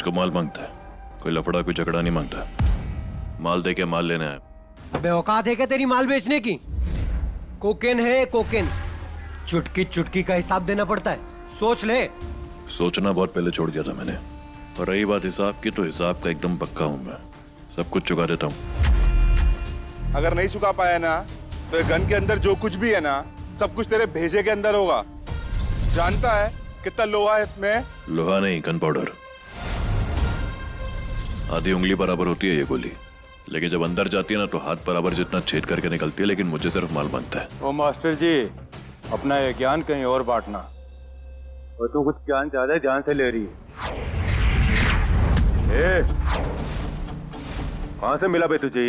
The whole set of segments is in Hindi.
किसको माल मांगता है? कोई लफड़ा कोई झगड़ा नहीं मांगता, माल दे के माल लेना है। अबे औकात है क्या तेरी माल बेचने की? कोकेन है कोकेन, चुटकी चुटकी का हिसाब देना पड़ता है, सोच ले। सोचना बहुत पहले छोड़ दिया था मैंने। और रही बात हिसाब की, तो हिसाब का एकदम पक्का हूं मैं, सब कुछ चुका देता हूँ। अगर नहीं चुका पाया ना तो गन के अंदर जो कुछ भी है ना सब कुछ तेरे भेजे के अंदर होगा। जानता है कितना लोहा है इसमें? लोहा नहीं, गन पाउडर। आधी उंगली बराबर होती है ये गोली, लेकिन जब अंदर जाती है ना तो हाथ बराबर जितना छेद करके निकलती है। लेकिन मुझे सिर्फ माल मांगता है। ओ मास्टर जी, अपना ये ज्ञान कहीं और बांटना। और तू कुछ ज्ञान ज्यादा जान से ले रही है। कहां से मिला बे तुझे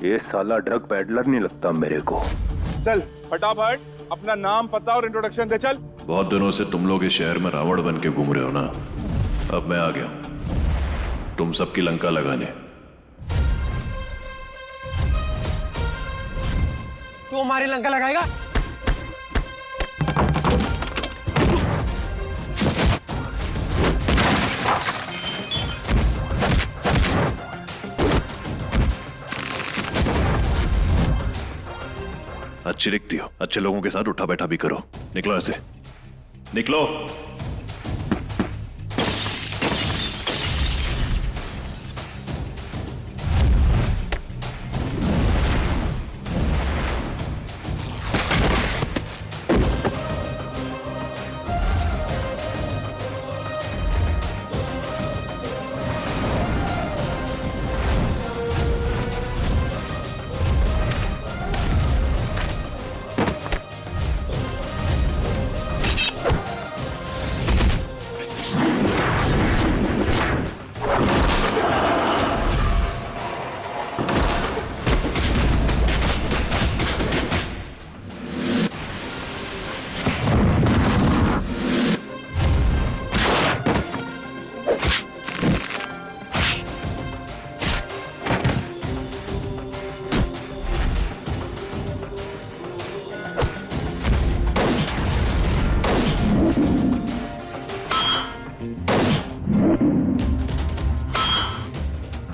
ये साला ड्रग पेडलर नहीं लगता मेरे को। चल फटाफट अपना नाम पता और इंट्रोडक्शन दे। चल। बहुत दिनों से तुम लोग इस शहर में रावण बन के घूम रहे हो ना, अब मैं आ गया तुम सबकी लंका लगाने। तू हमारी लंका लगाएगा? अच्छी दिखती हो, अच्छे लोगों के साथ उठा बैठा भी करो। निकलो ऐसे, निकलो।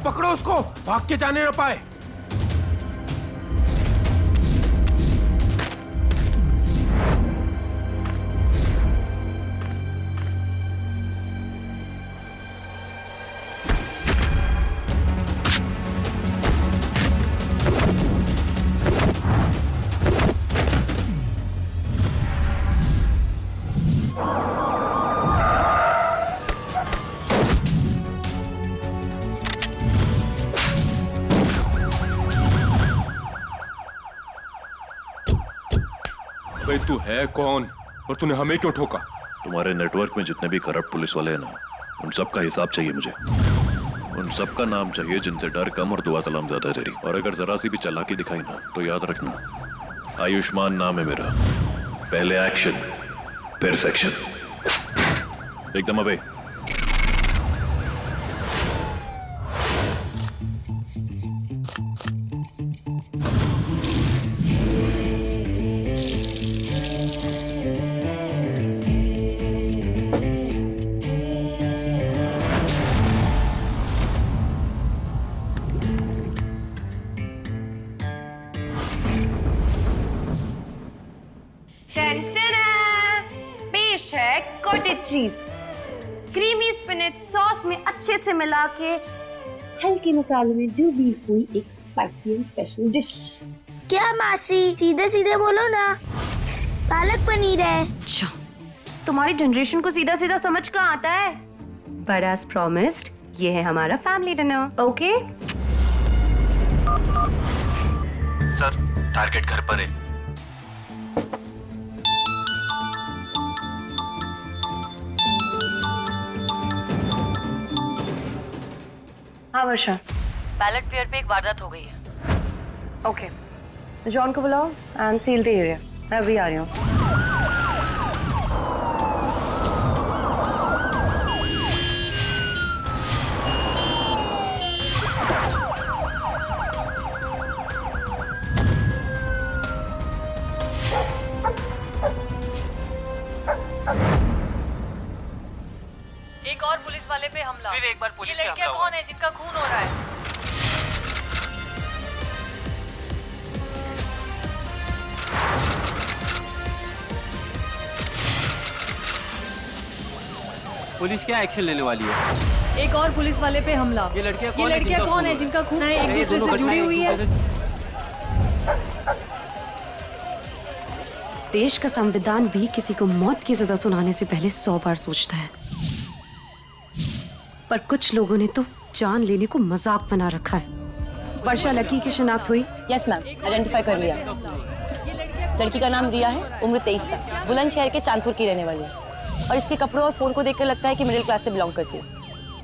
पकड़ो उसको, भाग के जाने न पाए। भाई तू है कौन और तूने हमें क्यों ठोका? तुम्हारे नेटवर्क में जितने भी करप्ट पुलिस वाले हैं ना, उन सब का हिसाब चाहिए मुझे। उन सब का नाम चाहिए जिनसे डर कम और दुआ सलाम ज्यादा है तेरी। और अगर जरा सी भी चालाकी दिखाई ना तो याद रखना, आयुष्मान नाम है मेरा। पहले एक्शन फिर सेक्शन। एकदम अबे। पेश है cottage cheese, creamy spinach sauce में अच्छे से मिला के हल्के मसालों में डूबी हुई एक स्पाइसी एंड स्पेशल डिश। क्या मासी, सीधे सीधे बोलो ना। पालक पनीर है। अच्छा, तुम्हारी जनरेशन को सीधा सीधा समझ कहाँ आता है? बट एज प्रॉमिस्ड, ये है हमारा family dinner. Okay sir, target घर पर है। हाँ वर्षा, बैलेट पेयर पे एक वारदात हो गई है। ओके, जॉन को बुलाओ एंड सील द एरिया। मैं अभी आ रही हूँ। एक और पुलिस वाले पे हमला। फिर एक एक बार पुलिस ये लड़कियां कौन है जिनका खून हो रहा है? पुलिस क्या एक्शन लेने वाली है? एक और पुलिस वाले पे हमला। ये लड़कियां कौन है जिनका खून है एक दूसरे से जुड़ी हुई है? देश का संविधान भी किसी को मौत की सजा सुनाने से पहले 100 बार सोचता है, पर कुछ लोगों ने तो जान लेने को मजाक बना रखा है। वर्षा लड़की की शिनाख्त हुई? यस मैम, आइडेंटिफाई कर लिया। लड़की का नाम रिया है, उम्र 23 साल, बुलंदशहर के चांदपुर की रहने वाली है और इसके कपड़ों और फोन को देखकर लगता है कि मिडिल क्लास से बिलोंग करती है।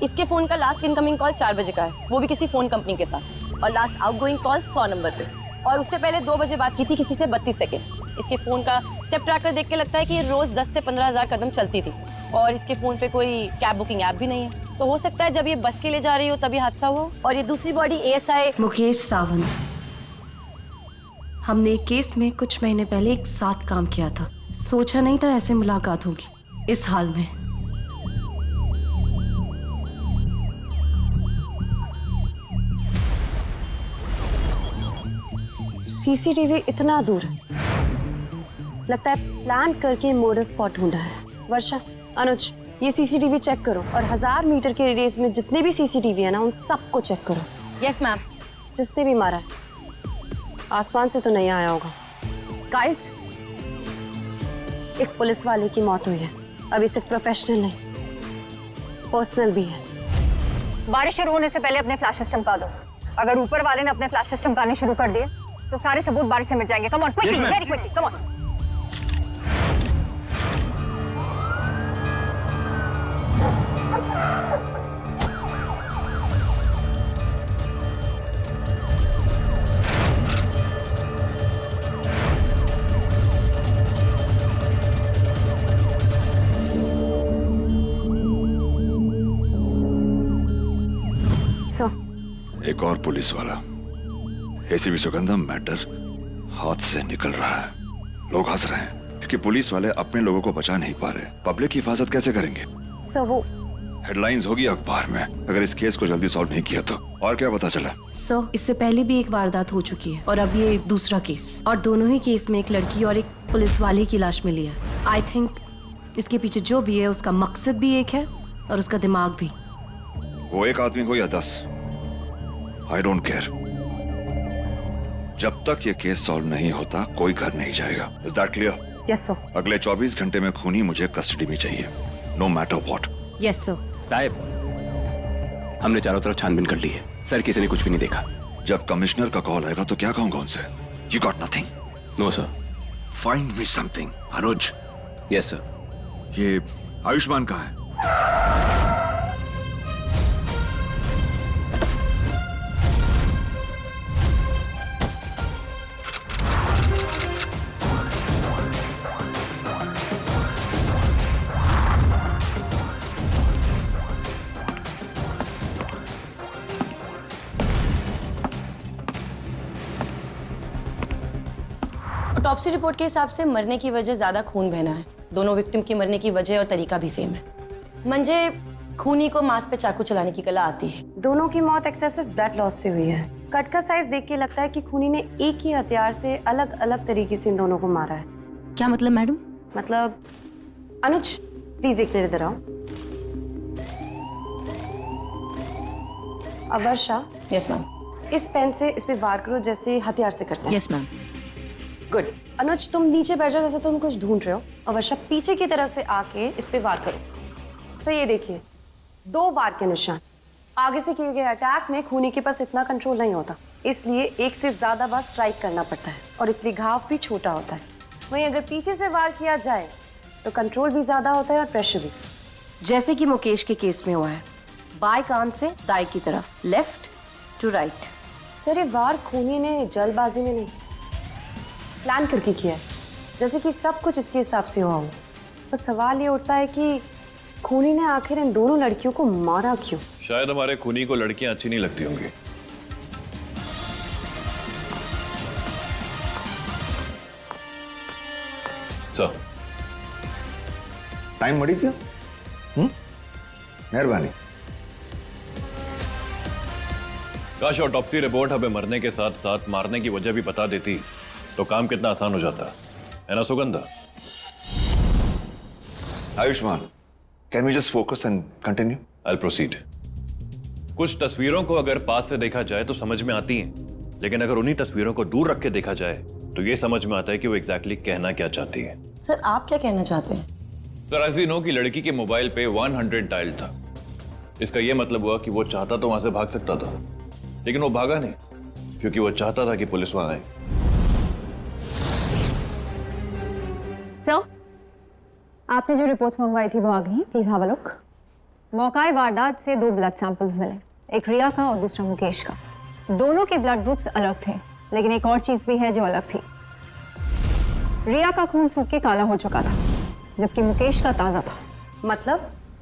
इसके फोन का लास्ट इनकमिंग कॉल 4 बजे का है, वो भी किसी फोन कंपनी के साथ, और लास्ट आउटगोइंग कॉल 100 नंबर पे, और उससे पहले 2 बजे बात की थी किसी से 32 सेकेंड। इसके फोन का स्टेप ट्रैकर देख के लगता है कि ये रोज 10 से 15,000 कदम चलती थी, और इसके फोन पे कोई कैब बुकिंग ऐप भी नहीं है, तो हो सकता है जब ये बस के लिए जा रही हो तभी हादसा हुआ। और ये दूसरी बॉडी ASI मुकेश सावंत। हमने एक केस में कुछ महीने पहले एक साथ काम किया था। सोचा नहीं था ऐसे मुलाकात होगी इस हाल में। CCTV इतना दूर है, लगता है प्लान करके मर्डर स्पॉट ढूंढा है। वर्षा, अनुज, ये CCTV चेक करो और 1000 मीटर के रेडियस में जितने भी CCTV है ना उन सबको चेक करो। Yes ma'am. जिसने भी मारा है आसमान से तो नहीं आया होगा। गाइस, एक पुलिस वाले की मौत हुई है। अभी सिर्फ प्रोफेशनल नहीं, पर्सनल भी है। बारिश शुरू होने से पहले अपने फ्लैशेस चमका दो। अगर ऊपर वाले ने अपने फ्लैशेस चमकाने शुरू कर दिए तो सारे सबूत बारिश से मिट जाएंगे। Come on, quickly, very quickly, come on. एक और पुलिस वाला। ACP सुगंधम, मैटर हाथ से निकल रहा है। लोग हंस रहे हैं क्योंकि पुलिस वाले अपने लोगों को बचा नहीं पा रहे। पब्लिक की हिफाजत कैसे करेंगे? सर, वो हेडलाइंस होगी अखबार में अगर इस केस को जल्दी सॉल्व नहीं किया तो। और क्या पता चला? सर, इससे पहले भी एक वारदात हो चुकी है और अब ये दूसरा केस, और दोनों ही केस में एक लड़की और एक पुलिस वाले की लाश मिली है। आई थिंक इसके पीछे जो भी है उसका मकसद भी एक है और उसका दिमाग भी। वो एक आदमी हो या 10, आई डोंट केयर। जब तक ये केस सॉल्व नहीं होता कोई घर नहीं जाएगा। Is that clear? Yes sir. अगले 24 घंटे में खूनी मुझे कस्टडी में चाहिए, no matter what. Yes sir. साहब, हमने चारों तरफ छानबीन कर ली है सर, किसी ने कुछ भी नहीं देखा। जब कमिश्नर का कॉल आएगा तो क्या कहूंगा उनसे? You got nothing? No sir. Find me something. Anuj. Yes sir. ये आयुष्मान कहाँ है? ऑटोप्सी रिपोर्ट के हिसाब से मरने की वजह ज्यादा खून बहना है। दोनों विक्टिम की मरने की वजह और तरीका भी सेम है। मंजे खूनी को मांस पे चाकू चलाने की कला आती है। दोनों की मौत एक्सेसिव ब्लड लॉस से हुई है। कट का साइज देख के लगता है कि खूनी ने एक ही हथियार से अलग अलग तरीके से इन दोनों को मारा है। क्या मतलब मैडम? मतलब अनुज, प्लीज एक मिनट इधर आओ। अब वर्षा। Yes ma'am. इस पेन से इस पे वार करो जैसे हथियार से करते हैं। Yes ma'am. गुड। अनुज, तुम नीचे बैठ जाओ जैसे तुम कुछ ढूंढ रहे हो, और वर्षा पीछे की तरफ से आके इस पे वार करो। सो ये देखिए, 2 वार के निशान। आगे से किए गए अटैक में खूनी के पास इतना कंट्रोल नहीं होता, इसलिए एक से ज्यादा बार स्ट्राइक करना पड़ता है और इसलिए घाव भी छोटा होता है। वहीं अगर पीछे से वार किया जाए तो कंट्रोल भी ज्यादा होता है और प्रेशर भी, जैसे कि मुकेश के केस में हुआ है। बाएं कान से दाएं की तरफ, लेफ्ट टू राइट। सर, ये वार खूनी ने जल्दबाजी में नहीं, प्लान करके किया है, जैसे कि सब कुछ इसके हिसाब से हुआ हो। बस सवाल ये उठता है कि खूनी ने आखिर इन दोनों लड़कियों को मारा क्यों? शायद हमारे खूनी को लड़कियां अच्छी नहीं लगती होंगी। सर, टाइम मड़ी क्यों? मेहरबानी। काश ऑटोप्सी रिपोर्ट हमें मरने के साथ साथ मारने की वजह भी बता देती तो काम कितना आसान हो जाता है ना Sugandha? Ayushman, can we just focus and continue? I'll proceed. कुछ तस्वीरों को अगर पास से देखा जाए तो समझ में आती हैं, लेकिन अगर उन्हीं तस्वीरों को दूर रख के देखा जाए तो ये समझ में आता है कि वो एग्जैक्टली कहना क्या चाहती है। सर आप क्या कहना चाहते हैं? सर एज वी नो कि लड़की के मोबाइल पे 100 डायल था। इसका ये मतलब हुआ कि वो चाहता तो वहां से भाग सकता था, लेकिन वो भागा नहीं क्योंकि वो चाहता था कि पुलिस वहां आए। सर, आपने जो रिपोर्ट्स मंगवाई थी वो आ गई, प्लीज हैव अ लुक। मौका वारदात से 2 ब्लड सैंपल्स मिले, एक रिया का और दूसरा मुकेश का। दोनों के ब्लड ग्रुप्स अलग थे, लेकिन एक और चीज भी है जो अलग थी। रिया का खून सूख के काला हो चुका था, जबकि मुकेश का ताजा था।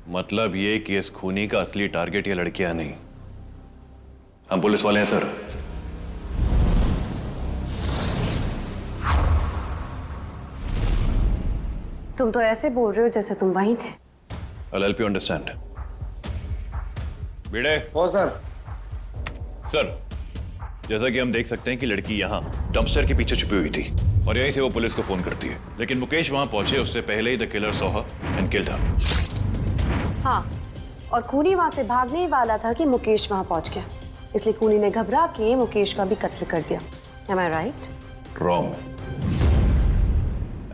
मतलब ये कि इस खूनी का असली टारगेट ये लड़कियां नहीं, हम पुलिस वाले हैं सर। तुम तो ऐसे बोल रहे हो जैसे तुम वहीं थे। I'll help you understand. Bhide. Oh sir. Sir, जैसा कि हम देख सकते हैं कि लड़की यहाँ डंपस्टर के पीछे छुपी हुई थी और यहीं से वो पुलिस को फोन करती है, लेकिन मुकेश वहां पहुंचे उससे पहले ही the killer saw her and killed her. हाँ, और खूनी वहां से भागने ही वाला था कि मुकेश वहां पहुंच गया, इसलिए खूनी ने घबरा के मुकेश का भी कत्ल कर दिया। Am I right? Wrong.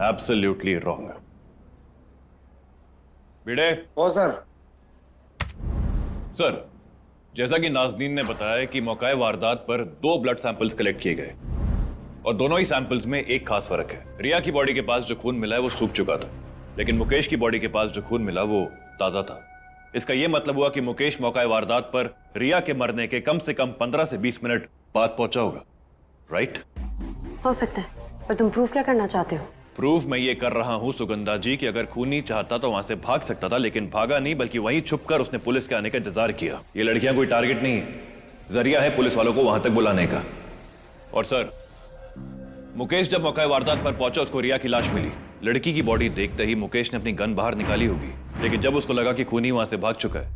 Absolutely wrong. Bhide. Oh sir. Sir, जैसा कि नाज़नीन ने बताया कि मौका वारदात पर 2 ब्लड सैंपल्स कलेक्ट किए गए और दोनों ही सैंपल्स में एक खास फर्क है। रिया की बॉडी के पास जो खून मिला है वो सूख चुका था, लेकिन मुकेश की बॉडी के पास जो खून मिला वो ताजा था। इसका यह मतलब हुआ कि मुकेश मौका वारदात पर रिया के मरने के कम से कम 15 से 20 मिनट बाद पहुंचा होगा, राइट? हो सकता है, पर तुम प्रूफ क्या करना चाहते हो? प्रूफ मैं ये कर रहा हूं सुगंधा जी कि अगर खूनी चाहता तो वहां से भाग सकता था, लेकिन भागा नहीं, बल्कि वहीं छुपकर उसने पुलिस के आने का इंतजार किया। ये लड़कियां कोई टारगेट नहीं है, जरिया है पुलिस वालों को वहां तक बुलाने का। और सर, मुकेश जब मौका वारदात पर पहुंचा उसको रिया की लाश मिली। लड़की की बॉडी देखते ही मुकेश ने अपनी गन बाहर निकाली होगी, लेकिन जब उसको लगा कि खूनी वहां से भाग चुका है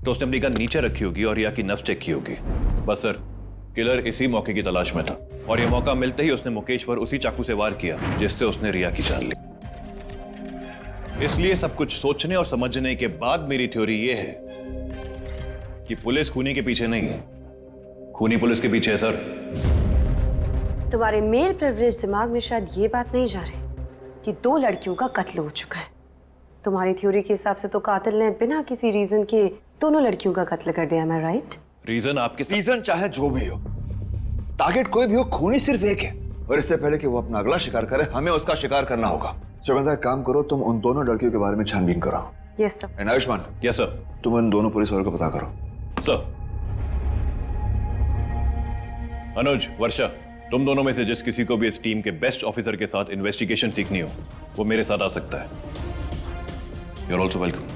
तो उसने अपनी गन नीचे रखी होगी और रिया की नब्ज चेक की होगी। बस सर, किलर इसी मौके की तलाश में था और यह मौका मिलते ही उसने मुकेश पर उसी चाकू से वार किया जिससे उसने रिया की जान ली। इसलिए सब कुछ सोचने और समझने के बाद मेरी थ्योरी यह है कि पुलिस खूनी के पीछे नहीं है, खूनी पुलिस के पीछे है सर। तुम्हारे मेल प्रिविलेज दिमाग में शायद ये बात नहीं जा रही कि 2 लड़कियों का कत्ल हो चुका है। तुम्हारी थ्योरी के हिसाब से तो कातिल ने बिना किसी रीजन के दोनों लड़कियों का कत्ल कर दिया। मैं राइट? रीजन आपके रीजन चाहे जो भी हो, टारगेट कोई भी हो, खूनी सिर्फ एक है और इससे पहले कि वो अपना अगला शिकार करे हमें उसका शिकार करना होगा। सुगंधा, काम करो, तुम उन दोनों लड़कियों के बारे में छानबीन करो। Yes sir. And Ayushman. Yes sir. तुम उन दोनों पुलिस वालों को पता करो। सर। अनुज, वर्षा, तुम दोनों में से जिस किसी को भी इस टीम के बेस्ट ऑफिसर के साथ इन्वेस्टिगेशन सीखनी हो वो मेरे साथ आ सकता है। You are also welcome.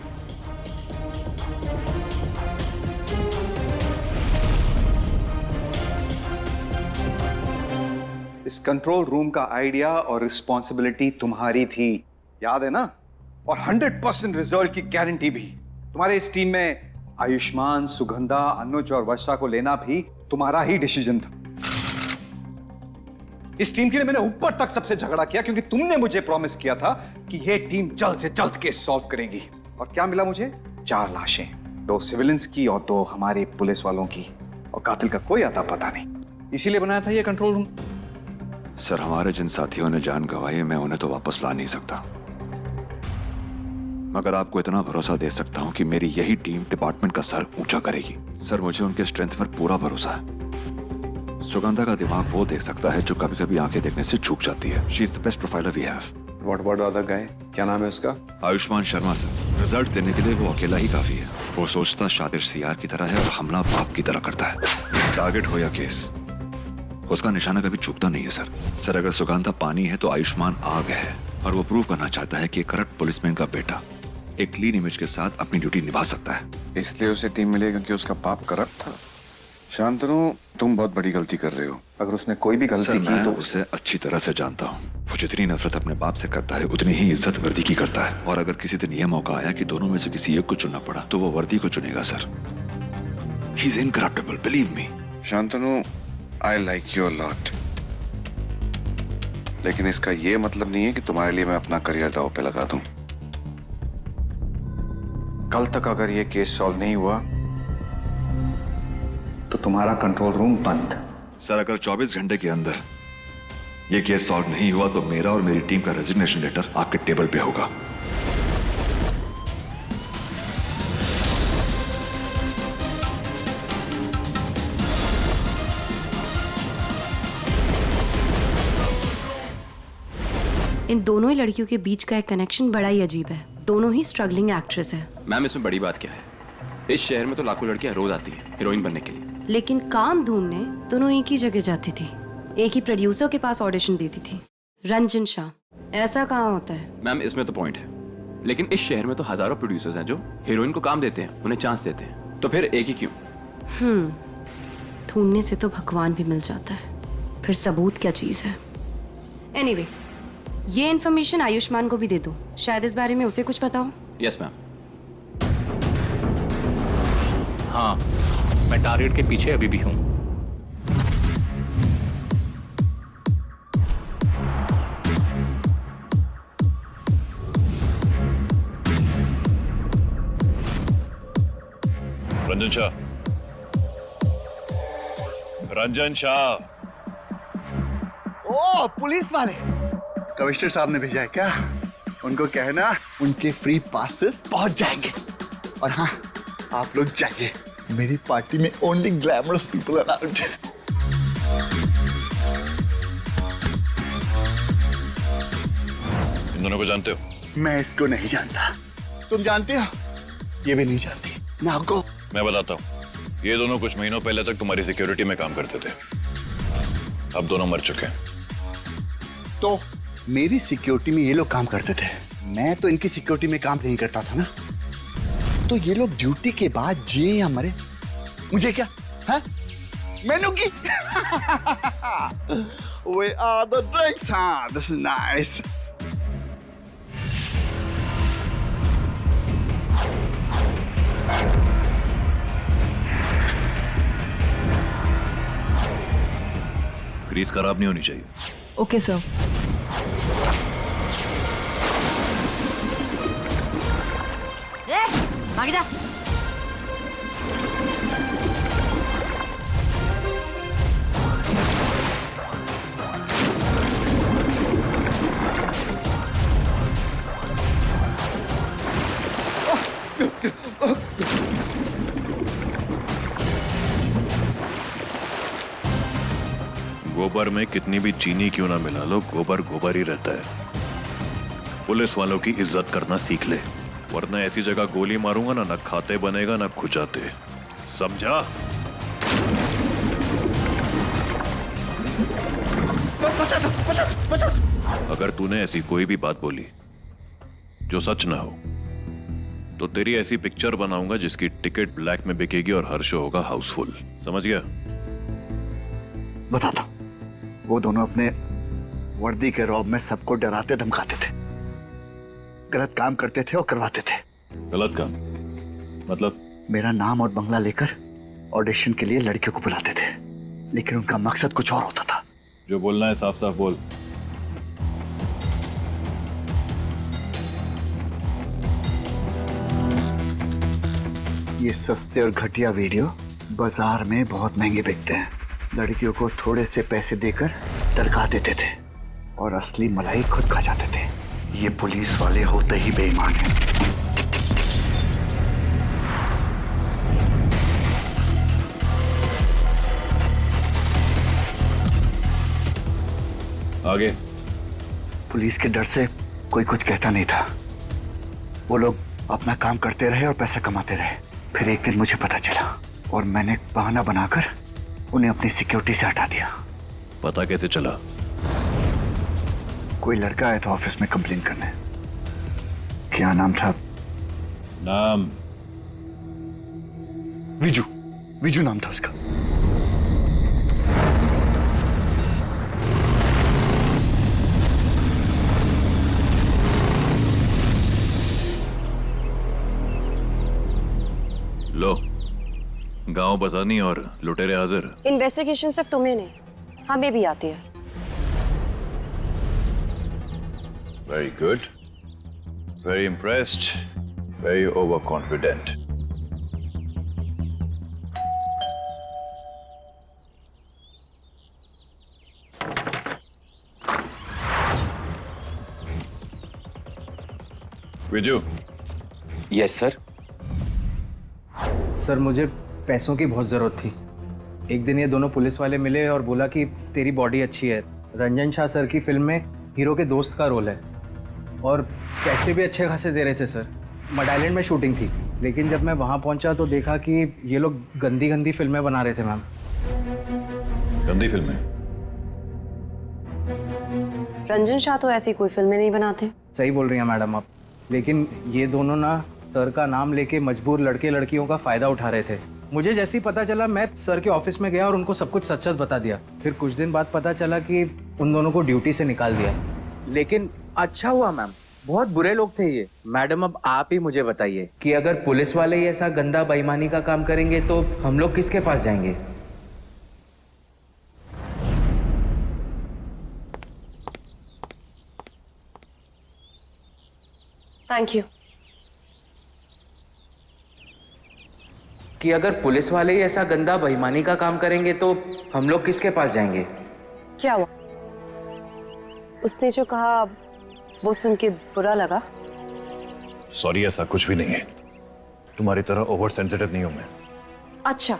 इस कंट्रोल रूम का आइडिया और रिस्पॉन्सिबिलिटी तुम्हारी थी, याद है ना? और 100% रिजल्ट की गारंटी भी। तुम्हारे इस टीम में आयुष्मान, सुगंधा, अनुज और वर्षा को लेना भी तुम्हारा ही डिसीजन था। इस टीम के लिए मैंने ऊपर तक सबसे झगड़ा किया क्योंकि तुमने मुझे प्रॉमिस किया था कि यह टीम जल्द से जल्द केस सॉल्व करेगी। और क्या मिला मुझे? 4 लाशें, 2 सिविलियंस की और 2 हमारे पुलिस वालों की, और कातिल का कोई अता पता नहीं। इसीलिए बनाया था यह कंट्रोल रूम। सर, हमारे जिन साथियों ने जान गंवाई है मैं उन्हें तो वापस ला नहीं सकता, मगर आपको इतना भरोसा दे सकता हूं कि मेरी यही टीम डिपार्टमेंट का सर ऊंचा करेगी। सर, मुझे उनके स्ट्रेंथ पर पूरा भरोसा है। सुगंधा का दिमाग वो देख सकता है जो कभी कभी आंखें देखने से चूक जाती है। She is the best profiler we have. What about the other guy? क्या नाम है उसका? आयुष्मान शर्मा सर। रिजल्ट देने के लिए वो अकेला ही काफी है। वो सोचता शातिर सीआर की तरह है और हमला बाप की तरह करता है। टारगेट हो या केस, उसका निशाना कभी चूकता नहीं है सर। सर, अगर सुगंधा पानी है तो आयुष्मान आग है और वो प्रूव करना चाहता है कि करप्ट पुलिसमैन का बेटा एक क्लीन इमेज के साथ अपनी ड्यूटी निभा सकता है। इसलिए उसे टीम मिली क्योंकि उसका बाप करप्ट था। शांतनु, तुम बहुत बड़ी गलती कर रहे हो। अगर उसने कोई भी गलती की तो उसे अच्छी तरह से जानता हूँ। वो जितनी नफरत अपने बाप से करता है उतनी ही इज्जत वर्दी की करता है। और अगर किसी दिन यह मौका आया कि दोनों में से किसी एक को चुनना पड़ा तो वो वर्दी को चुनेगा sir. He is incorruptible, believe me. Shantanu, I like you a lot, लेकिन इसका ये मतलब नहीं है कि तुम्हारे लिए मैं अपना करियर दांव पे लगा दूं। कल तक अगर ये केस सॉल्व नहीं हुआ तो तुम्हारा कंट्रोल रूम बंद। सर अगर 24 घंटे के अंदर ये केस सॉल्व नहीं हुआ तो मेरा और मेरी टीम का रेजिग्नेशन लेटर आपके टेबल पे होगा। इन दोनों ही लड़कियों के बीच का एक कनेक्शन बड़ा ही अजीब है। दोनों ही स्ट्रगलिंग एक्ट्रेस है। मैम इसमें बड़ी बात क्या है, इस शहर में तो लाखों लड़कियां रोज आती हैं हीरोइन बनने के लिए, लेकिन काम ढूंढने दोनों एक ही जगह जाती थी, एक ही प्रोड्यूसर के पास ऑडिशन देती थी, रंजन शाह। ऐसा कहाँ होता है? मैम इसमें तो पॉइंट है, लेकिन इस शहर में तो हजारों प्रोड्यूसर्स हैं जो हीरोइन को काम देते हैं, उन्हें चांस देते हैं, तो फिर एक ही क्यों? ढूंढने से तो भगवान भी मिल जाता है, फिर सबूत क्या चीज है? एनीवे, ये इन्फॉर्मेशन आयुष्मान को भी दे दो, शायद इस बारे में उसे कुछ पता हो। Yes ma'am. हाँ, मैं टारगेट के पीछे अभी भी हूँ। रंजन शाह, रंजन शाह। ओ पुलिस वाले, कमिश्नर साहब ने भेजा है क्या? उनको कहना उनके फ्री पासेस पहुंच जाएंगे। और हाँ, आप लोग जाइए, मेरी पार्टी में ओनली ग्लैमरस पीपल अलाउड। इन दोनों को जानते हो? मैं इसको नहीं जानता, तुम जानते हो? ये भी नहीं जानती। Now go. मैं बताता हूँ, ये दोनों कुछ महीनों पहले तक तुम्हारी सिक्योरिटी में काम करते थे, अब दोनों मर चुके हैं। तो मेरी सिक्योरिटी में ये लोग काम करते थे, मैं तो इनकी सिक्योरिटी में काम नहीं करता था ना। तो ये लोग ड्यूटी के बाद जिए या मरे, मुझे क्या है? मेनू की We are the drinks, huh? This is nice. Crease खराब नहीं होनी चाहिए। Okay sir. भाग जा। गोबर में कितनी भी चीनी क्यों ना मिला लो, गोबर गोबर ही रहता है। पुलिस वालों की इज्जत करना सीख ले, वरना ऐसी जगह गोली मारूंगा ना खाते बनेगा ना खुजाते, समझा? अगर तूने ऐसी कोई भी बात बोली जो सच ना हो तो तेरी ऐसी पिक्चर बनाऊंगा जिसकी टिकट ब्लैक में बिकेगी और हर शो होगा हाउसफुल, समझ गया? बताता हूं, वो दोनों अपने वर्दी के रौब में सबको डराते धमकाते थे, गलत काम करते थे और करवाते थे। गलत काम मतलब? मेरा नाम और बंगला लेकर ऑडिशन के लिए लड़कियों को बुलाते थे, लेकिन उनका मकसद कुछ और होता था। जो बोलना है साफ साफ बोल। ये सस्ते और घटिया वीडियो बाजार में बहुत महंगे बिकते हैं। लड़कियों को थोड़े से पैसे देकर टरका देते थे और असली मलाई खुद खा जाते थे। ये पुलिस वाले होते ही बेईमान हैं। आगे? पुलिस के डर से कोई कुछ कहता नहीं था। वो लोग अपना काम करते रहे और पैसा कमाते रहे। फिर एक दिन मुझे पता चला और मैंने बहाना बनाकर उन्हें अपनी सिक्योरिटी से हटा दिया। पता कैसे चला? कोई लड़का आया था ऑफिस में कंप्लेन करने। क्या नाम था? नाम? विजू। विजू नाम था उसका। लो, गांव गांव बसानी और लुटेरे हाजिर। इन्वेस्टिगेशन सिर्फ तुम्हें नहीं, हमें भी आती है। Very good, very impressed, very over confident. Viju. Yes sir. Sir मुझे पैसों की बहुत ज़रूरत थी। एक दिन ये दोनों पुलिस वाले मिले और बोला कि तेरी बॉडी अच्छी है, रंजन शाह सर की फिल्म में हीरो के दोस्त का रोल है, और पैसे भी अच्छे खासे दे रहे थे सर। मड आइलैंड में शूटिंग थी, लेकिन जब मैं वहाँ पहुँचा तो देखा कि ये लोग गंदी गंदी फिल्में बना रहे थे मैम। गंदी फिल्में? रंजन शाह तो ऐसी कोई फिल्में नहीं बनाते। सही बोल रही हैं मैडम आप, लेकिन ये दोनों ना सर का नाम लेके मजबूर लड़के लड़कियों का फ़ायदा उठा रहे थे। मुझे जैसे ही पता चला मैं सर के ऑफिस में गया और उनको सब कुछ सच सच बता दिया। फिर कुछ दिन बाद पता चला कि उन दोनों को ड्यूटी से निकाल दिया। लेकिन अच्छा हुआ मैम, बहुत बुरे लोग थे ये। मैडम अब आप ही मुझे बताइए कि अगर पुलिस वाले ही ऐसा गंदा बेईमानी का काम करेंगे तो हम लोग किसके पास जाएंगे? Thank you. कि अगर पुलिस वाले ही ऐसा गंदा बेईमानी का काम करेंगे तो हम लोग किसके पास जाएंगे? क्या हुआ? उसने जो कहा वो सुन के बुरा लगा? सॉरी, ऐसा कुछ भी नहीं है। तुम्हारी तरह ओवर सेंसिटिव नहीं हूं मैं। अच्छा,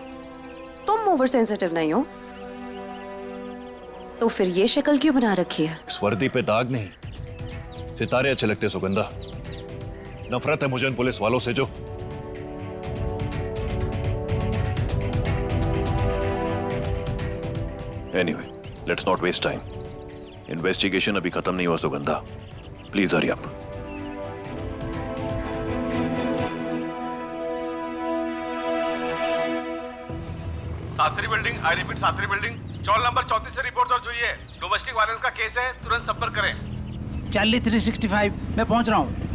तुम ओवर सेंसिटिव नहीं हो तो फिर ये शक्ल क्यों बना रखी है? इस वर्दी पे दाग नहीं, सितारे अच्छे लगते सुगंधा। नफरत है मुझे उन पुलिस वालों से जो anyway, let's not waste time. Investigation अभी खत्म नहीं हुआ Sugandha, please hurry up. Shastri building, I repeat Shastri building, chawl number 34 से रिपोर्ट दर्ज हुई है। डोमेस्टिक वायलेंस का केस है, तुरंत संपर्क करें। चार्ली 365 मैं पहुंच रहा हूं।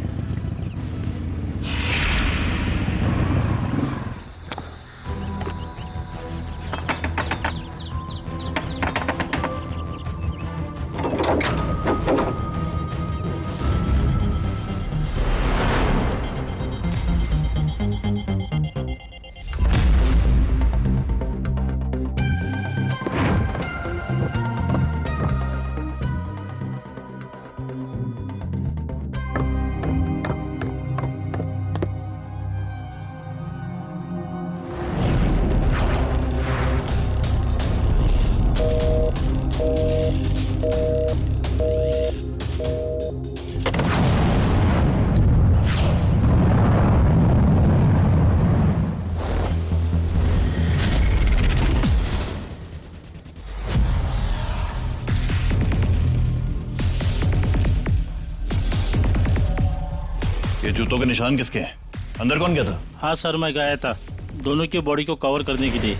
ये जूतों के निशान किसके हैं? अंदर कौन गया था? हाँ सर, मैं गया था दोनों की बॉडी को कवर करने के लिए।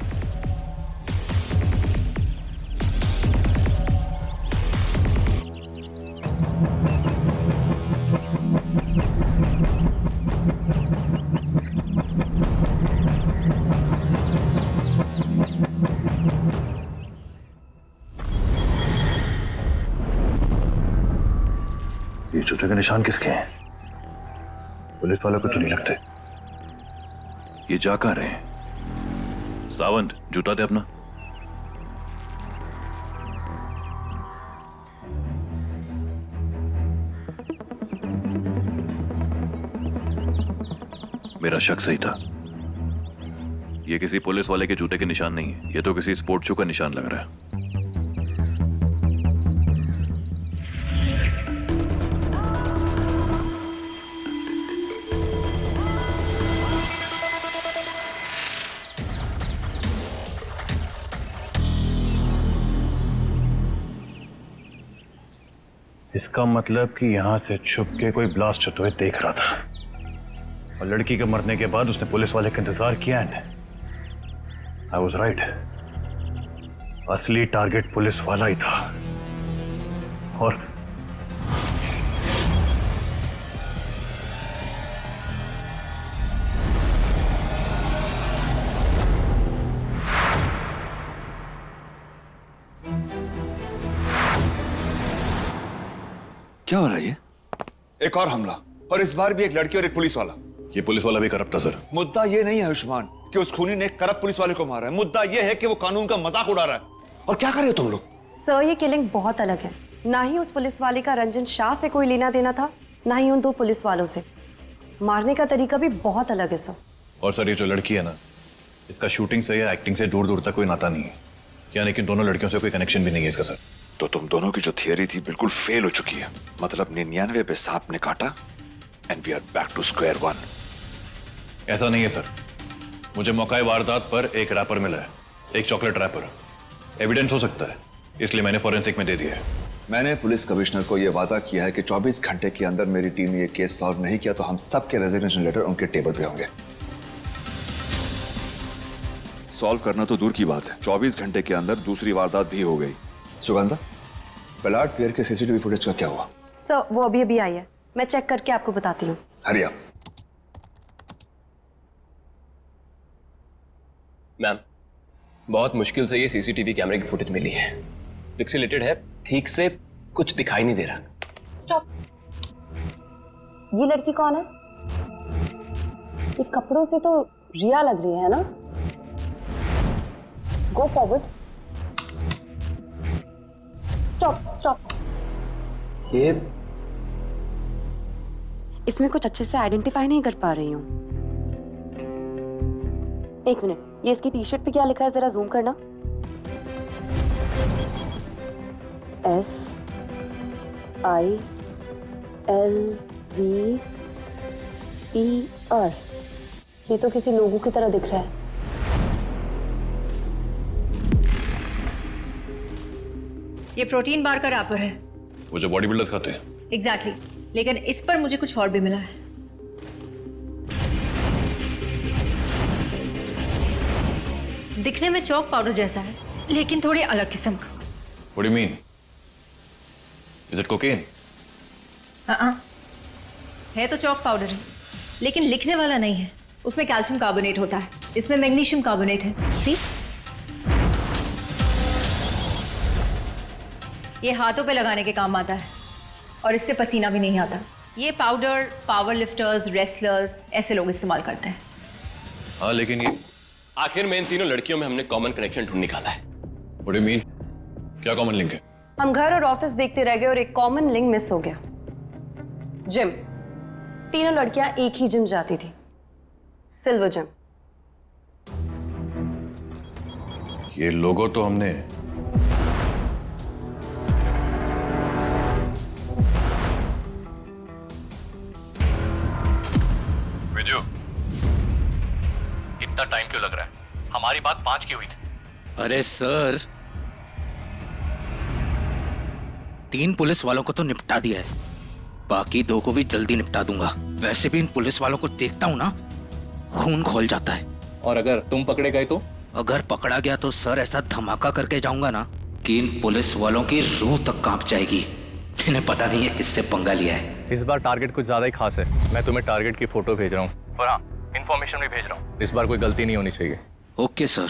ये जूते के निशान किसके हैं? पुलिस वालों को तो नहीं लगते। ये जा कहां रहे हैं? सावंत, जूता दे अपना। मेरा शक सही था। ये किसी पुलिस वाले के जूते के निशान नहीं है, ये तो किसी स्पोर्ट शू का निशान लग रहा है। इसका मतलब कि यहां से छुप के कोई ब्लास्ट होते हुए देख रहा था और लड़की के मरने के बाद उसने पुलिस वाले का इंतजार किया। एंड आई वाज राइट, असली टारगेट पुलिस वाला ही था। और क्या हो रहा है ये? एक और हमला, और इस बार भी एक लड़की और एक पुलिस वाला। ये पुलिस वाला भी करप्ट था सर। मुद्दा ये नहीं है आयुष्मान कि उस खूनी ने करप्ट पुलिस वाले को मारा है, मुद्दा ये है कि वो कानून का मजाक उड़ा रहा है। और क्या कर रहे हो तुम लोग? सर ये किलिंग बहुत अलग है। ना ही उस पुलिस वाले का रंजन शाह से कोई लेना देना था, ना ही उन दो पुलिस वालों से। मारने का तरीका भी बहुत अलग है सर। और सर ये जो लड़की है ना, इसका शूटिंग से या एक्टिंग से दूर दूर तक कोई नाता नहीं है, यानी कि दोनों लड़कियों से कोई कनेक्शन भी नहीं है इसका सर। तो तुम दोनों की जो थियरी थी बिल्कुल फेल हो चुकी है। मतलब 99 पे सांप ने काटा and we are back to square one. ऐसा नहीं है सर, मुझे मौका वारदात पर एक रैपर मिला है, एक चॉकलेट रैपर। एविडेंस हो सकता है, इसलिए मैंने फॉरेंसिक में दे दिया है। मैंने पुलिस कमिश्नर को यह वादा किया है कि 24 घंटे के अंदर मेरी टीम ने यह केस सॉल्व नहीं किया तो हम सबके रेजिग्नेशन लेटर उनके टेबल पे होंगे। सॉल्व करना तो दूर की बात है, 24 घंटे के अंदर दूसरी वारदात भी हो गई। सुगंधा, पलाट पियर के सीसीटीवी फुटेज का क्या हुआ? सर वो अभी अभी आई है, मैं चेक करके आपको बताती हूँ। हरिया। मैम, बहुत मुश्किल से ये सीसीटीवी कैमरे की फुटेज मिली है। पिक्सेलेटेड है, ठीक से कुछ दिखाई नहीं दे रहा। स्टॉप। ये लड़की कौन है? ये कपड़ों से तो रिया लग रही है ना? Go forward. Stop stop. ये इसमें कुछ अच्छे से आइडेंटिफाई नहीं कर पा रही हूँ। एक मिनट, ये इसकी टी शर्ट पे क्या लिखा है जरा जूम करना। SILVER। ये तो किसी लोगों की तरह दिख रहा है। ये प्रोटीन बार का रैपर है। वो जो बॉडी बिल्डर्स खाते हैं। एग्जैक्टली, लेकिन इस पर मुझे कुछ और भी मिला है। दिखने में चॉक पाउडर जैसा है, लेकिन थोड़ी अलग किस्म का। What do you mean? Is it cocaine? है तो चॉक पाउडर है, लेकिन लिखने वाला नहीं है। उसमें कैल्शियम कार्बोनेट होता है, इसमें मैग्नीशियम कार्बोनेट है। सी, ये हाथों पे लगाने के काम आता है और इससे पसीना भी नहीं आता। ये पाउडर पावर लिफ्टर्स, रेसलर्स, ऐसे लोग इस्तेमाल करते हैं। हाँ, लेकिन ये आखिर में इन तीनों लड़कियों में हमने कॉमन कनेक्शन ढूंढ निकाला है। What do you mean? क्या कॉमन लिंक है? हम घर और ऑफिस देखते रह गए और एक कॉमन लिंक मिस हो गया। जिम। तीनों लड़कियां एक ही जिम जाती थी, सिल्वर जिम। ये लोगो तो हमने विजू, इतना टाइम क्यों लग रहा है? हमारी बात 5 की हुई थी। अरे सर, 3 पुलिस वालों को तो निपटा दिया है, बाकी 2 को भी जल्दी निपटा दूंगा। वैसे भी इन पुलिस वालों को देखता हूं ना, खून खोल जाता है। और अगर तुम पकड़े गए तो? अगर पकड़ा गया तो सर ऐसा धमाका करके जाऊंगा ना कि इन पुलिस वालों की रूह तक कांप जाएगी। इन्हें पता नहीं है किससे पंगा लिया है। इस बार टारगेट कुछ ज्यादा ही खास है। मैं तुम्हें टारगेट की फोटो भेज रहा हूँ और हाँ, इन्फॉर्मेशन भी भेज रहा हूँ। इस बार कोई गलती नहीं होनी चाहिए। Okay sir.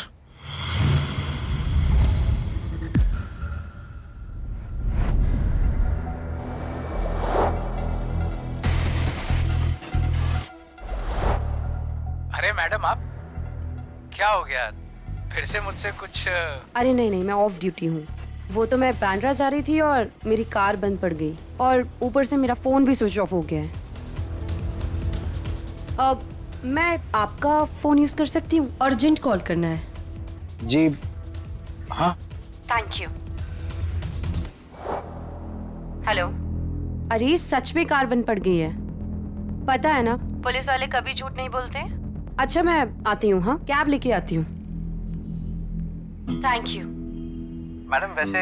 अरे मैडम, आप क्या हो गया? फिर से मुझसे कुछ? अरे नहीं नहीं, मैं ऑफ ड्यूटी हूँ। वो तो मैं बांद्रा जा रही थी और मेरी कार बंद पड़ गई और ऊपर से मेरा फोन भी स्विच ऑफ हो गया है। अब मैं आपका फोन यूज कर सकती हूँ? अर्जेंट कॉल करना है। जी हाँ। Thank you. हेलो। अरे सच में कार बंद पड़ गई है। पता है ना, पुलिस वाले कभी झूठ नहीं बोलते। अच्छा मैं आती हूँ, हाँ कैब लेके आती हूँ। Thank you. मैडम वैसे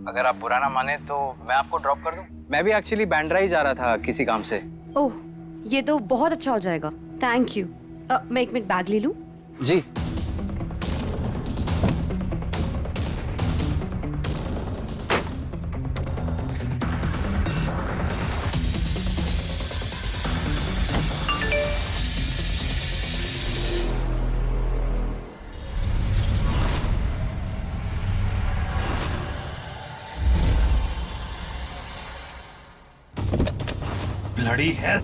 अगर आप बुरा ना माने तो मैं आपको ड्रॉप कर दूं? मैं भी एक्चुअली बांद्रा ही जा रहा था किसी काम से। ओह, ये तो बहुत अच्छा हो जाएगा। Thank you. मैं 1 मिनट बैग ले लूँ? जी। चढ़ी है।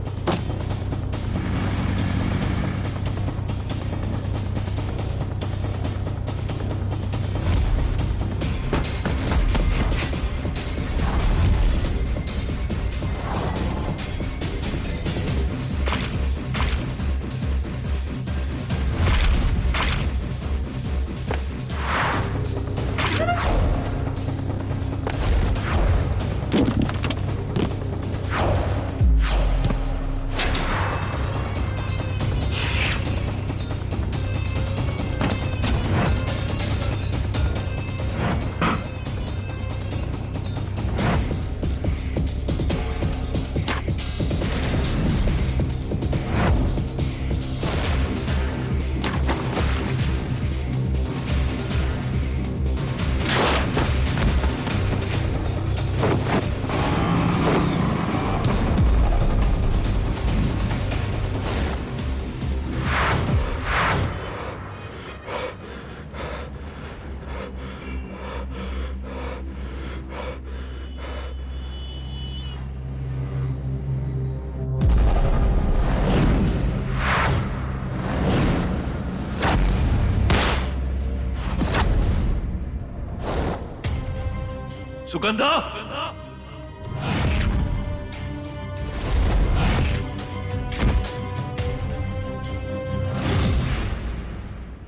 सुगंधा,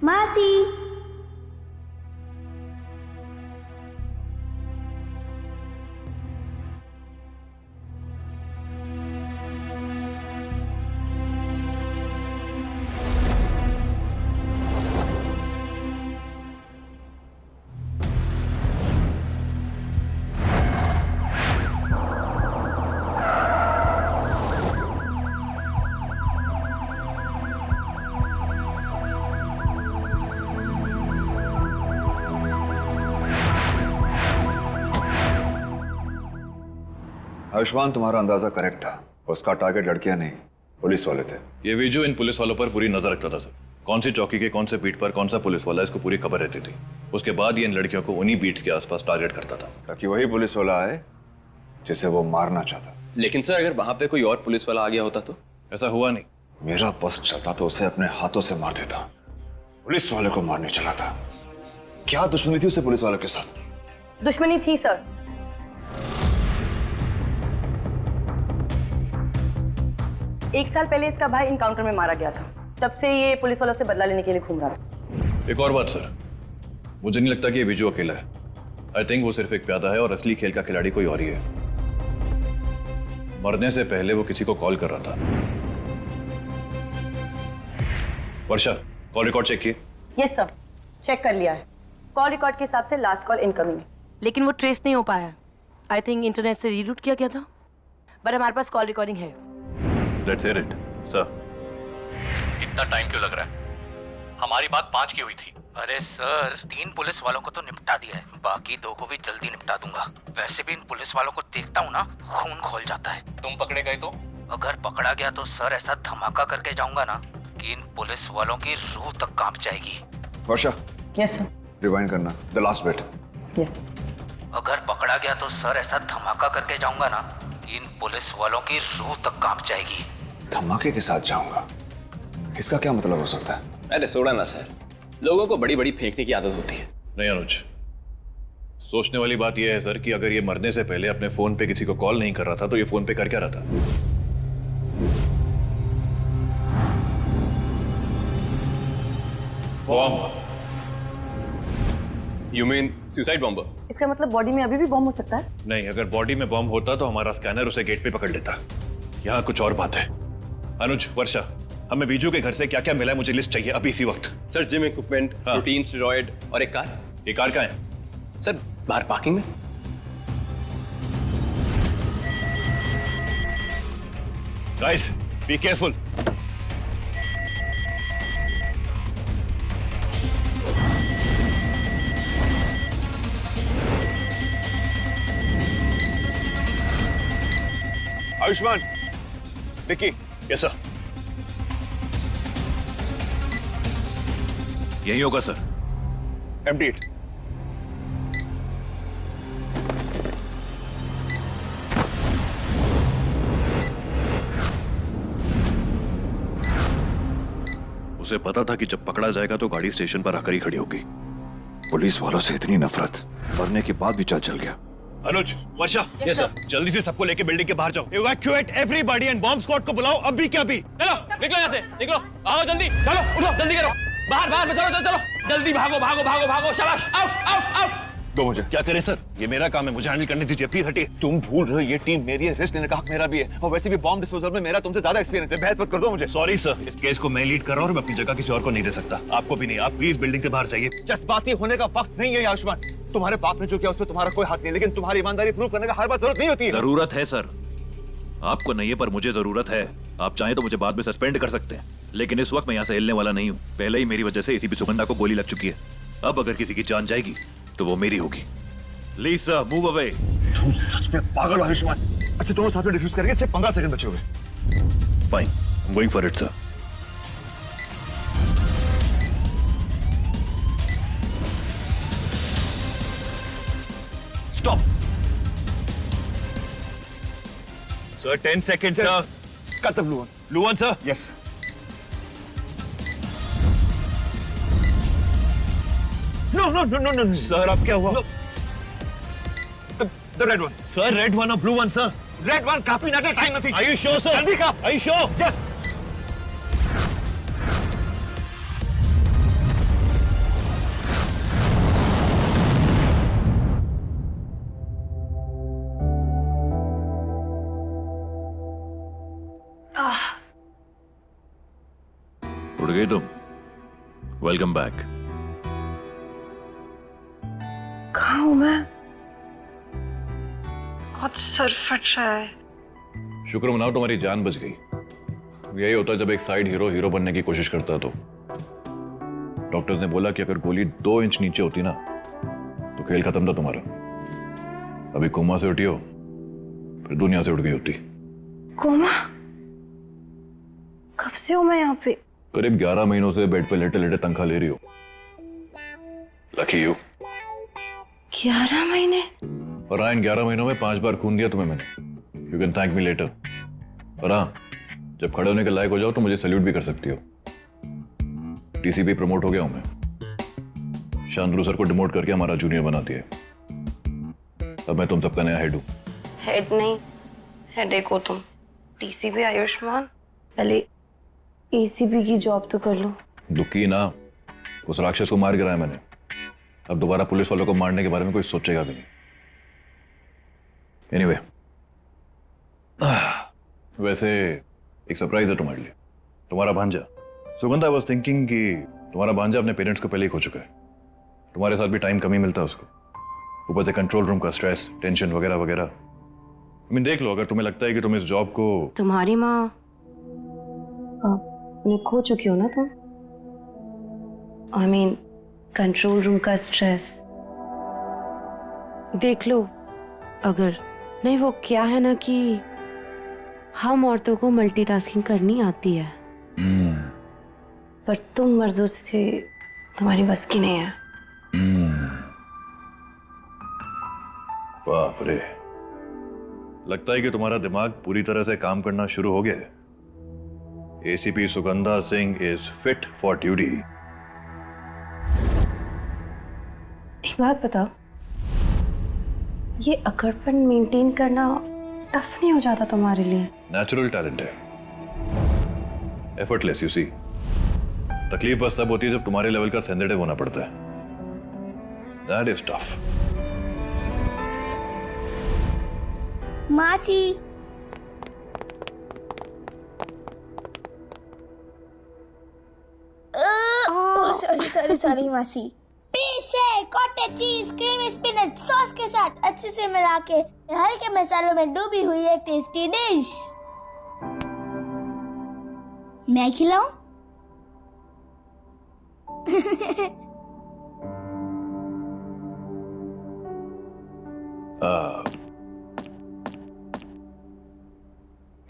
मासी। आयुष्मान, तुम्हारा अंदाजा करेक्ट था। उसका टारगेट लड़कियां नहीं, पुलिस वाले थे। ये विजू इन पुलिस वालों पर पूरी नजर रखता था सर। कौन सी चौकी के कौन से बीट पर कौन सा पुलिस वाला, इसको पूरी खबर रहती थी। उसके बाद ये इन लड़कियों को उन्हीं बीट्स के आसपास टारगेट करता था, ताकि वही पुलिस वाला आए जिसे वो मारना चाहता। लेकिन सर अगर वहां पे कोई और पुलिस वाला आ गया होता तो? ऐसा हुआ नहीं। मेरा बस चलता तो उसे अपने हाथों से मार देता। पुलिस वाले को मारने चला था। क्या दुश्मनी थी उसे पुलिस वालों के साथ? दुश्मनी थी सर। एक साल पहले इसका भाई इनकाउंटर में मारा गया था। तब से ये पुलिस वालों से बदला लेने के लिए घूम रहा था। एक और बात सर, मुझे नहीं लगता कि ये विजू अकेला है। आई थिंक वो सिर्फ एक प्यादा है और असली खेल का खिलाड़ी कोई और ही है। मरने से पहले वो किसी को कॉल कर रहा था। वर्षा, कॉल रिकॉर्ड चेक किए? यस सर, चेक कर लिया है। कॉल रिकॉर्ड के हिसाब से लास्ट कॉल इनकमिंग है, लेकिन वो ट्रेस नहीं हो पाया। आई थिंक इंटरनेट से रीरूट किया गया था, बट हमारे पास कॉल रिकॉर्डिंग है। Let's hear it sir. इतना टाइम क्यों लग रहा है? हमारी बात 5 की हुई थी। अरे सर, 3 पुलिस वालों को तो निपटा दिया है, बाकी 2 को भी जल्दी निपटा दूंगा। वैसे भी इन पुलिस वालों को देखता हूँ ना, खून खोल जाता है। तुम पकड़े गए तो? अगर पकड़ा गया तो सर ऐसा धमाका करके जाऊंगा ना कि इन पुलिस वालों की रूह तक कांप जाएगी। वर्षा, यस सर। रिवाइंड करना, द लास्ट बिट। यस। अगर पकड़ा गया तो सर ऐसा धमाका करके जाऊंगा ना कि इन पुलिस वालों की रूह तक कांप जाएगी। धमाके के साथ जाऊंगा, इसका क्या मतलब हो सकता है? अरे सोड़ा ना सर, लोगों को बड़ी बड़ी फेंकने की आदत होती है। नहीं अनुज, सोचने वाली बात यह है सर कि अगर ये मरने से पहले अपने फोन पे किसी को कॉल नहीं कर रहा था तो ये फोन पे कर क्या रहा था? Bomb. You mean suicide bomber? इसका मतलब बॉडी में अभी भी बॉम्ब हो सकता है? नहीं, अगर बॉडी में बॉम्ब होता तो हमारा स्कैनर उसे गेट पे पकड़ लेता। यहाँ कुछ और बात है। अनुज, वर्षा, हमें बीजू के घर से क्या क्या मिला है मुझे लिस्ट चाहिए अभी इसी वक्त। Sir gym equipment, protein, steroid और एक कार। ये कार कहाँ है? सर बाहर पार्किंग में। Guys, be careful. Ayushman, Vicky. Yes sir. यही होगा सर। Empty it. उसे पता था कि जब पकड़ा जाएगा तो गाड़ी स्टेशन पर आकर ही खड़ी होगी। पुलिस वालों से इतनी नफरत मरने के बाद भी चल गया। अनुज, वर्षा, यस सर, जल्दी से सबको लेके बिल्डिंग के बाहर जाओ। Evacuate everybody and bomb squad को बुलाओ अभी क्या अभी। चलो निकलो यहाँ से, निकलो, आओ जल्दी, चलो उठो, जल्दी करो, बाहर बाहर चलो चलो चलो, जल्दी भागो भागो भागो भागो, शाबाश, आउट आउट आउट। दो मुझे। क्या करें सर, ये मेरा काम है, मुझे हैंडल करने दीजिए। प्लीज हटिए। तुम भूल रहे हो ये टीम मेरी है, रिस्क लेने का हक मेरा भी है, और वैसे भी बॉम्ब डिस्पोजल में मेरा तुमसे ज्यादा एक्सपीरियंस है। बहस मत कर दो मुझे। सॉरी सर, इस केस को मैं लीड कर रहा हूँ और मैं अपनी जगह किसी और को नहीं दे सकता। आपको भी नहीं। आप प्लीज बिल्डिंग के बाहर जाइए। जज्बाती होने का वक्त नहीं है आयुष्मान। तुम्हारे बाप ने जो किया उसमें तुम्हारा कोई हाथ नहीं, लेकिन तुम्हारी ईमानदारी प्रूव करने का हर बार जरूरत नहीं होती है। जरूरत है सर, आपको नहीं है पर मुझे जरूरत है। आप चाहें तो मुझे बाद में सस्पेंड कर सकते हैं, लेकिन इस वक्त मैं यहाँ से हिलने वाला नहीं हूँ। पहले ही मेरी वजह से एसीपी सुगंधा को गोली लग चुकी है। अब अगर किसी की जान जाएगी तो वो मेरी होगी। Please sir, move away. तुम सच में पागल हो आयुष्मान। अच्छा दोनों साथ में डिफ्यूज करके सिर्फ 15 सेकंड बचे हुए। Fine, I am going for it sir. Stop sir, 10 seconds sir. Cut the blue one. Blue one sir. Yes. No no no no no sir, अब क्या हुआ? The red one sir, red one और blue one sir. Red one काफी ना टाइम नहीं। Are you sure sir? जल्दी का। Are you sure? यस। उड़ गई तुम? Welcome back. कहाँ हूँ मैं? बहुत सर फट रहा है। शुक्र मनाओ तुम्हारी जान बच गई। यही होता है जब एक साइड हीरो हीरो बनने की कोशिश करता है तो। डॉक्टर्स ने बोला कि अगर गोली 2 इंच नीचे होती ना तो खेल खत्म था तुम्हारा। अभी कोमा से उठी हो, फिर दुनिया से उठ गई होती। कोमा? कब से हूँ मैं यहाँ पे? करीब 11 महीनों से बेड पे लेटे लेटे तनख्वाह ले रही हो। Lucky you. 11 महीने? और हाँ, इन 11 महीनों में 5 बार खून दिया तुम्हें मैंने। You can thank me later. और हाँ, जब खड़े होने के लायक हो जाओ तो मुझे सैल्यूट भी कर सकती हो। टीसीपी प्रमोट हो गया हूं मैं। शांतनु सर को डिमोट करके हमारा जूनियर बना दिया। अब मैं तुम सबका नया हेड हूं। हेड नहीं, हेडेक हो तुम। टीसीपी आयुष्मान, पहले एसीपी की जॉब तो कर लो। दुखी ना, उस राक्षस को मार गिराया मैंने। अब दोबारा पुलिस वालों को मारने के बारे में कोई सोचेगा भी नहीं। एनीवे, वैसे एक सरप्राइज है तुम्हारे लिए। तुम्हारा भांजा सुगंधा, आई वाज थिंकिंग कि तुम्हारा भांजा अपने पेरेंट्स को पहले ही खो चुका है। तुम्हारे साथ भी टाइम कम ही मिलता है उसको। ऊपर से कंट्रोल रूम का स्ट्रेस, टेंशन वगैरह वगैरह। आई मीन देख लो, अगर तुम्हें लगता है कि तुम इस जॉब को। तुम्हारी माँ ने खो चुकी हो ना तुम? आई मीन कंट्रोल रूम का स्ट्रेस। देख लो, अगर नहीं, वो क्या है ना कि हम औरतों को मल्टीटास्किंग करनी आती है, पर तुम मर्दों से तुम्हारी बस की नहीं है। बाप रे, लगता है कि तुम्हारा दिमाग पूरी तरह से काम करना शुरू हो गया है। ACP Sugandha Singh is fit for duty. एक बात बताओ, ये अकड़पन मेंटेन करना टफ नहीं हो जाता तुम्हारे लिए? नेचुरल टैलेंट है, एफर्टलेस। यू सी, तकलीफ बस तब होती है जब तुम्हारे लेवल का सेंसिटिव होना पड़ता है। That is tough. मासी, सॉरी मासी। फिश है, cottage cheese, creamy spinach sauce के साथ अच्छे से मिला के हल्के मसालों में डूबी हुई एक टेस्टी डिश। मैं खिलाऊं?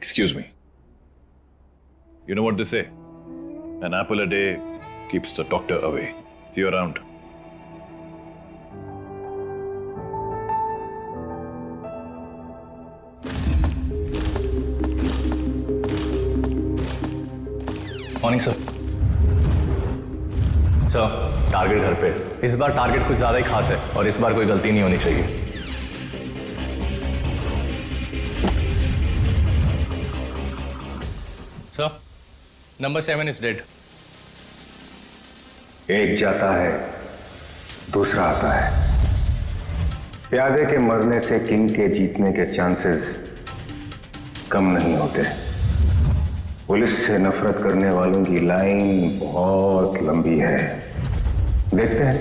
Excuse me. You know what they say? An apple a day keeps the doctor away. See you around. Morning sir. Sir, target घर पे। इस बार टारगेट कुछ ज्यादा ही खास है और इस बार कोई गलती नहीं होनी चाहिए। Sir, number 7 is dead. एक जाता है, दूसरा आता है। प्यादे के मरने से किंग के जीतने के चांसेस कम नहीं होते। पुलिस से नफरत करने वालों की लाइन बहुत लंबी है। देखते हैं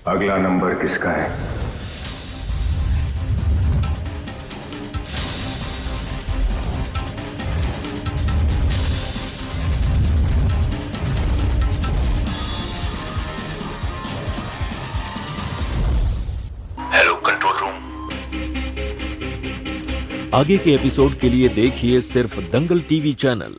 अगला नंबर किसका है। Hello control room. आगे के एपिसोड के लिए देखिए सिर्फ दंगल टीवी चैनल।